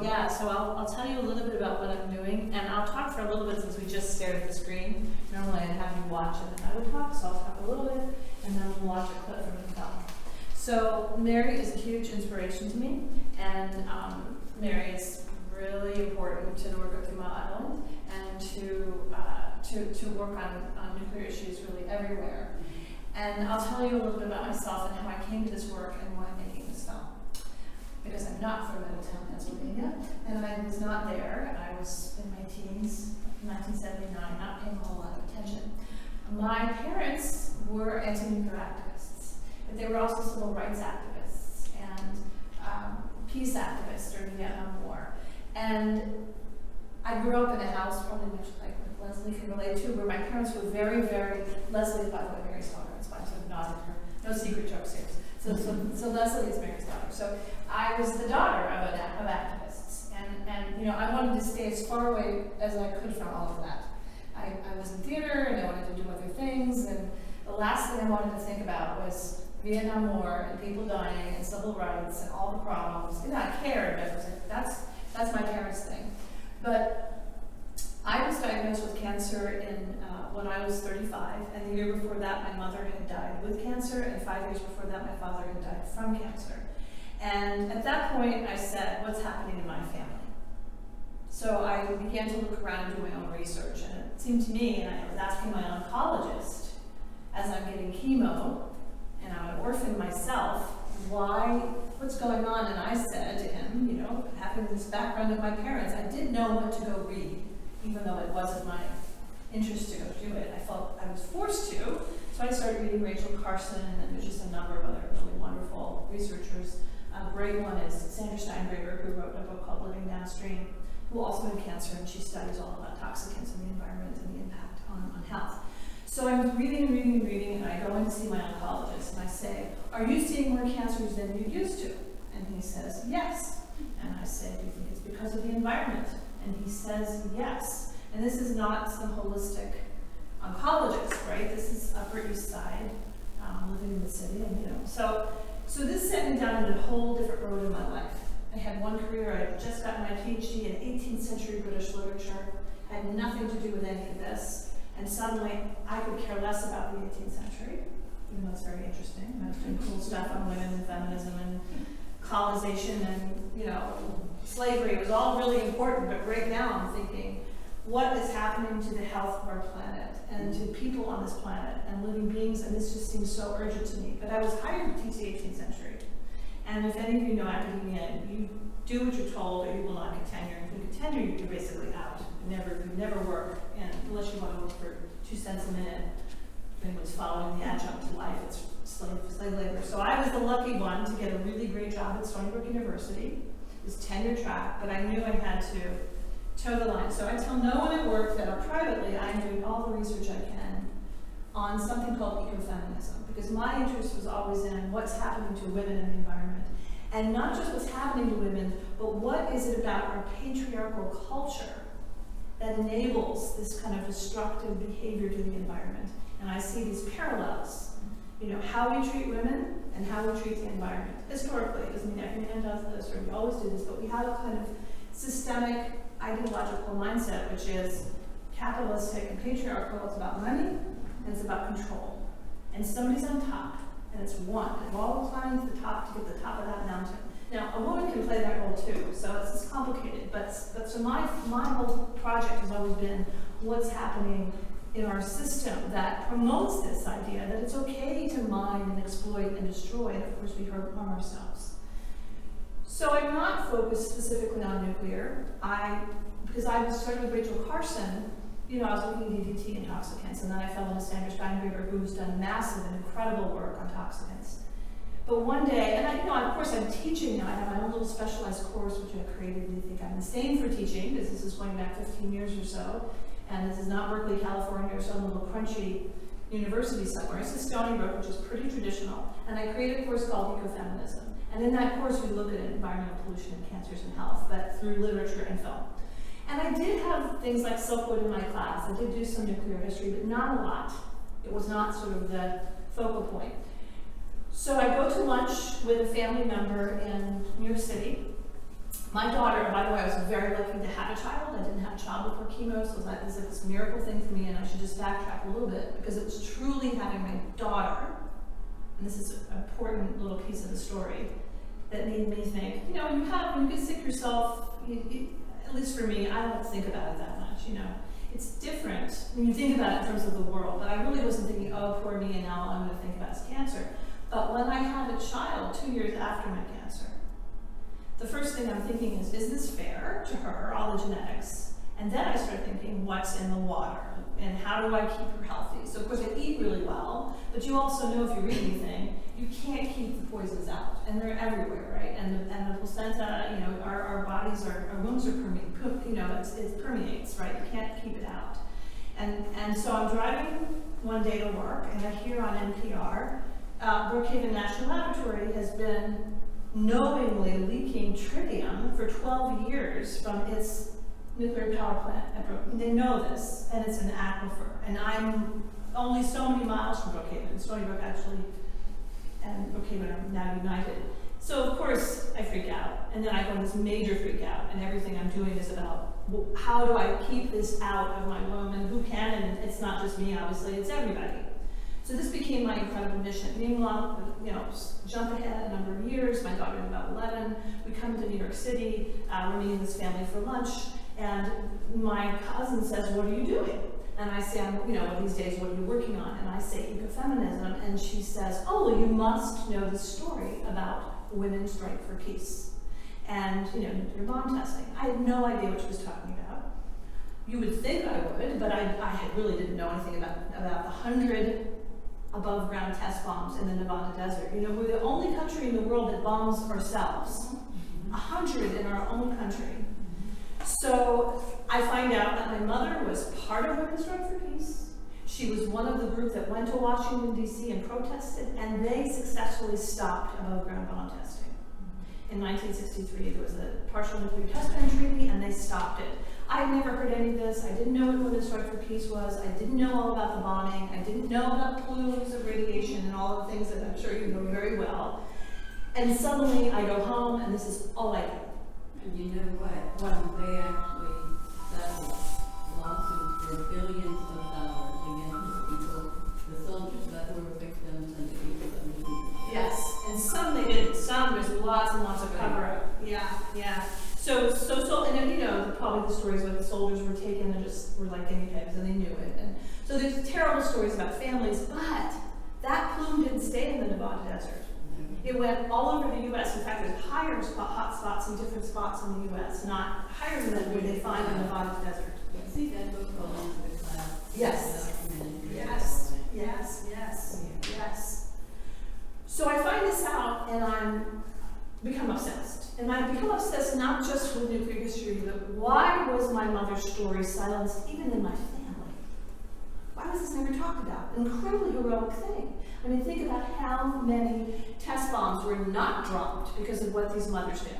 Yeah, so I'll tell you a little bit about what I'm doing, and I'll talk for a little bit since we just stared at the screen. Normally I'd have you watch and then I would talk, so I'll talk a little bit, and then we'll watch a clip from the film. So Mary is a huge inspiration to me, and Mary is really important to the work of Thuma Island and to work on nuclear issues really everywhere. And I'll tell you a little bit about myself and how I came to this work and why I'm making this film. Because I'm not from Middletown, Pennsylvania, and I was not there. I was in my teens, 1979, not paying a whole lot of attention. My parents were anti-nuclear activists, but they were also civil rights activists and peace activists during the Vietnam War. And I grew up in a house, probably much like what Leslie can relate to, where my parents were very, very, Leslie, by the way, Mary's daughter, that's why I sort of nodded her. No secret jokes here. So Leslie is Mary's daughter. So I was the daughter of activists, and you know, I wanted to stay as far away as I could from all of that. I was in theater, and I wanted to do other things, and the last thing I wanted to think about was Vietnam War and people dying and civil rights and all the problems. You know, I cared, but I was like, that's my parents' thing. But I was diagnosed with cancer when I was 35, and the year before that my mother had died with cancer, and 5 years before that my father had died from cancer. And at that point I said, what's happening in my family? So I began to look around and do my own research, and it seemed to me, and I was asking my oncologist, as I'm getting chemo, and I'm an orphan myself, what's going on? And I said to him, you know, having this background of my parents, I did know what to go read, even though it wasn't my interest to go do it. I felt I was forced to, so I started reading Rachel Carson, and then there's just a number of other really wonderful researchers. A great one is Sandra Steingraber, who wrote a book called Living Downstream, who also had cancer, and she studies all about toxicants and the environment and the impact on health. So I'm reading, and I go in to see my oncologist, and I say, are you seeing more cancers than you used to? And he says, yes. And I say, do you think it's because of the environment? And he says, yes. And this is not some holistic oncologist, right? This is Upper East Side, living in the city, and you know. So this set me down in a whole different road in my life. I had one career. I had just gotten my PhD in 18th century British literature, had nothing to do with any of this, and suddenly I could care less about the 18th century, even though it's very interesting. I was doing cool stuff on women and feminism and colonization and, you know, slavery. It was all really important, but right now I'm thinking, what is happening to the health of our planet and to people on this planet and living beings, and this just seems so urgent to me. But I was hired to teach the 18th century. And if any of you know academia, you do what you're told or you will not get tenure. If you get tenure, you're basically out. You never work, and unless you want to work for 2 cents a minute. If anyone's following the adjunct to life, it's slave labor. So I was the lucky one to get a really great job at Stony Brook University. It was tenure track, but I knew I had to toe the line. So I tell no one at work that privately I'm doing all the research I can on something called ecofeminism, because my interest was always in what's happening to women in the environment. And not just what's happening to women, but what is it about our patriarchal culture that enables this kind of destructive behavior to the environment. And I see these parallels, you know, how we treat women and how we treat the environment. Historically, it doesn't mean every man does this or we always do this, but we have a kind of systemic ideological mindset, which is capitalistic and patriarchal. It's about money and it's about control. And somebody's on top, and it's one. And we're all climbing to the top to get the top of that mountain. Now, a woman can play that role too, so it's complicated. But so my whole project has always been what's happening in our system that promotes this idea that it's okay to mine and exploit and destroy, and of course we harm ourselves. So I'm not focused specifically on nuclear. Because I was starting with Rachel Carson, you know, I was looking at DDT and toxicants, and then I fell into Sandra Steingraber, who's done massive and incredible work on toxicants. But one day, and of course I'm teaching now, I have my own little specialized course which I created. You think I'm insane for teaching, because this is going back 15 years or so, and this is not Berkeley, California, or some little crunchy university somewhere. It's Stony Brook, which is pretty traditional, and I created a course called Ecofeminism. And in that course we look at environmental pollution and cancers and health, but through literature and film. And I did have things like Silkwood in my class. I did do some nuclear history, but not a lot. It was not sort of the focal point. So I go to lunch with a family member in New York City, My daughter, by the way, I was very lucky to have a child. I didn't have a child before chemo, so it was like this miracle thing for me, and I should just backtrack a little bit, because it was truly having my daughter, and this is an important little piece of the story, that made me think, you know, when you get sick yourself, at least for me, I don't think about it that much, you know. It's different when you think about it in terms of the world, but I really wasn't thinking, oh, poor me, and now all I'm going to think about is cancer. But when I had a child 2 years after my cancer, the first thing I'm thinking is this fair to her, all the genetics? And then I start thinking, what's in the water? And how do I keep her healthy? So of course I eat really well, but you also know if you read anything, you can't keep the poisons out. And they're everywhere, right? And the placenta, you know, our bodies, our wombs are permeate, you know, it permeates, right? You can't keep it out. And so I'm driving one day to work, and I hear on NPR, Brookhaven National Laboratory has been knowingly leaking tritium for 12 years from its nuclear power plant at Brookhaven. They know this, and it's an aquifer. And I'm only so many miles from Brookhaven. Stony Brook actually and Brookhaven are now united. So of course I freak out, and then I go into this major freak out, and everything I'm doing is about, well, how do I keep this out of my womb, and who can? And it's not just me, obviously, it's everybody. So this became my incredible mission. Meanwhile, you know, jump ahead a number of years, my daughter's about 11, we come to New York City, we're meeting this family for lunch, and my cousin says, what are you doing? And I say, you know, these days, what are you working on? And I say, ecofeminism, and she says, oh, well, you must know the story about women's strike for peace and, you know, nuclear bomb testing. I had no idea what she was talking about. You would think I would, but I really didn't know anything about the 100 above ground test bombs in the Nevada desert. You know, we're the only country in the world that bombs ourselves. 100 in our own country. So I find out that my mother was part of Women's Strike for Peace. She was one of the group that went to Washington, D.C. and protested, and they successfully stopped above ground bomb testing. In 1963, there was a partial nuclear test ban treaty, and they stopped it. I had never heard any of this. I didn't know what Women's Strike for Peace was. I didn't know all about the bombing. I didn't know about plumes of radiation and all the things that I'm sure you know very well. And suddenly I go home, and this is all I do. And you know what? They actually settled lawsuits for billions of dollars against the people, the soldiers that were victims, and the people that were victims. Yes, and some they didn't. Some there's lots and lots of cover-up. Yeah. So, and then, you know, probably the stories where the soldiers were taken and just were like guinea pigs, and they knew it. And so there's terrible stories about families, but that plume didn't stay in the Nevada desert. It went all over the U.S. In fact, there's higher hot spots in different spots in the U.S., not higher than where they find in the Nevada desert. See that book called Into the Cloud? Yes. So I find this out, and I become obsessed. And I become obsessed not just with nuclear history, but why was my mother's story silenced even in my family? Why was this never talked about? An incredibly heroic thing. I mean, think about how many test bombs were not dropped because of what these mothers did.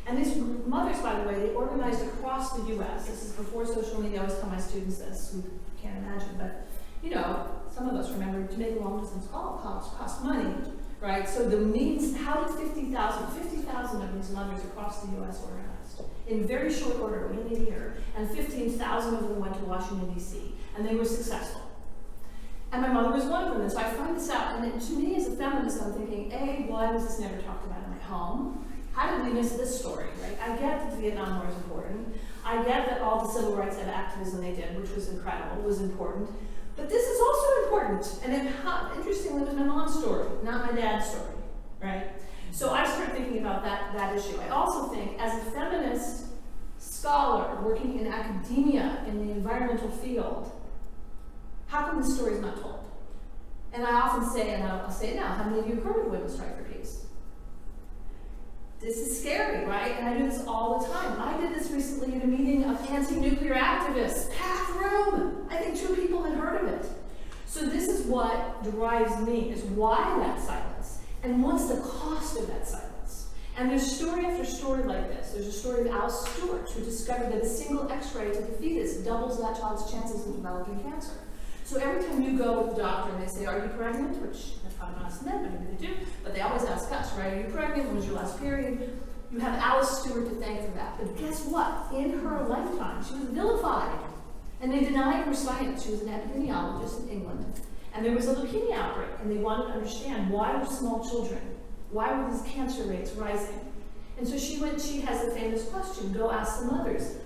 And these mothers, by the way, they organized across the U.S. This is before social media. I always tell my students this. We can't imagine, but, you know, some of us remember to make a long-distance call cost money, right? So the means, how did 50,000 of these mothers across the U.S. organized in very short order, within a year, and 15,000 of them went to Washington, D.C., and they were successful. And my mother was one of them, and so I find this out, and to me as a feminist, I'm thinking, A, why was this never talked about in my home? How did we miss this story, right? I get that the Vietnam War is important. I get that all the civil rights activism they did, which was incredible, was important. But this is also important, and interestingly, it was my mom's story, not my dad's story, right? So I started thinking about that issue. I also think, as a feminist scholar working in academia in the environmental field, how come this story is not told? And I often say, and I'll say it now, how many of you have heard of Women's Strike for Peace? This is scary, right? And I do this all the time. I did this recently at a meeting of anti-nuclear activists, packed room. I think 2 people had heard of it. So this is what drives me, is why that silence? And what's the cost of that silence? And there's story after story like this. There's a story of Al Stewart, who discovered that a single x-ray to the fetus doubles that child's chances of developing cancer. So every time you go with the doctor and they say, are you pregnant? Which that's probably not asked men, but maybe they do. But they always ask us, right? Are you pregnant? When was your last period? You have Alice Stewart to thank for that. But guess what? In her lifetime, she was vilified. And they denied her science. She was an epidemiologist in England. And there was a leukemia outbreak, and they wanted to understand why were small children, why were these cancer rates rising? And so she has the famous question, go ask the mothers.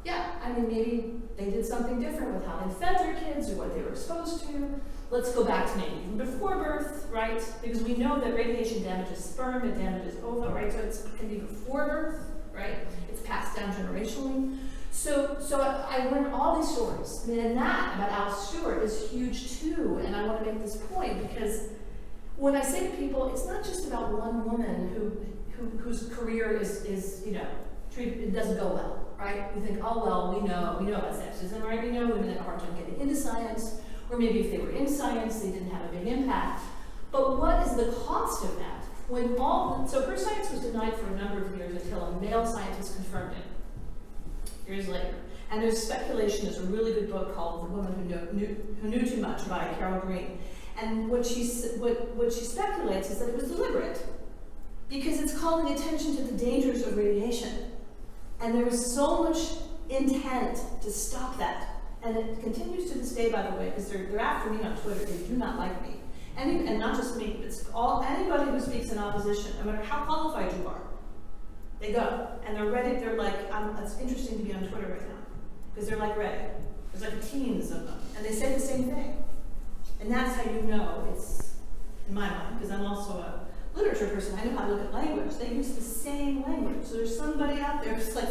Yeah, I mean, maybe they did something different with how they fed their kids or what they were exposed to. Let's go back to maybe even before birth, right? Because we know that radiation damages sperm, it damages ova, right? So it can be before birth, right? It's passed down generationally. So I learned all these stories. I mean, and that about Alice Stewart is huge too. And I want to make this point because when I say to people, it's not just about one woman whose career is treated, it doesn't go well, right? We think, oh well, we know about sexism, right? We know women have a hard time getting into science, or maybe if they were in science, they didn't have a big impact. But what is the cost of that? So her science was denied for a number of years until a male scientist confirmed it, years later. And there's speculation, there's a really good book called The Woman Who Knew Too Much by Carol Green. And what she speculates is that it was deliberate, because it's calling attention to the dangers of radiation. And there was so much intent to stop that. And it continues to this day, by the way, because they're after me on Twitter. They do not like me. And not just me, it's anybody who speaks in opposition, no matter how qualified you are, they go. And they're ready, they're like, it's interesting to be on Twitter right now. Because they're like ready. There's like teams of them. And they say the same thing. And that's how you know it's, in my mind, because I'm also a literature person, I know how to look at language. They use the same language. So there's somebody out there who's like,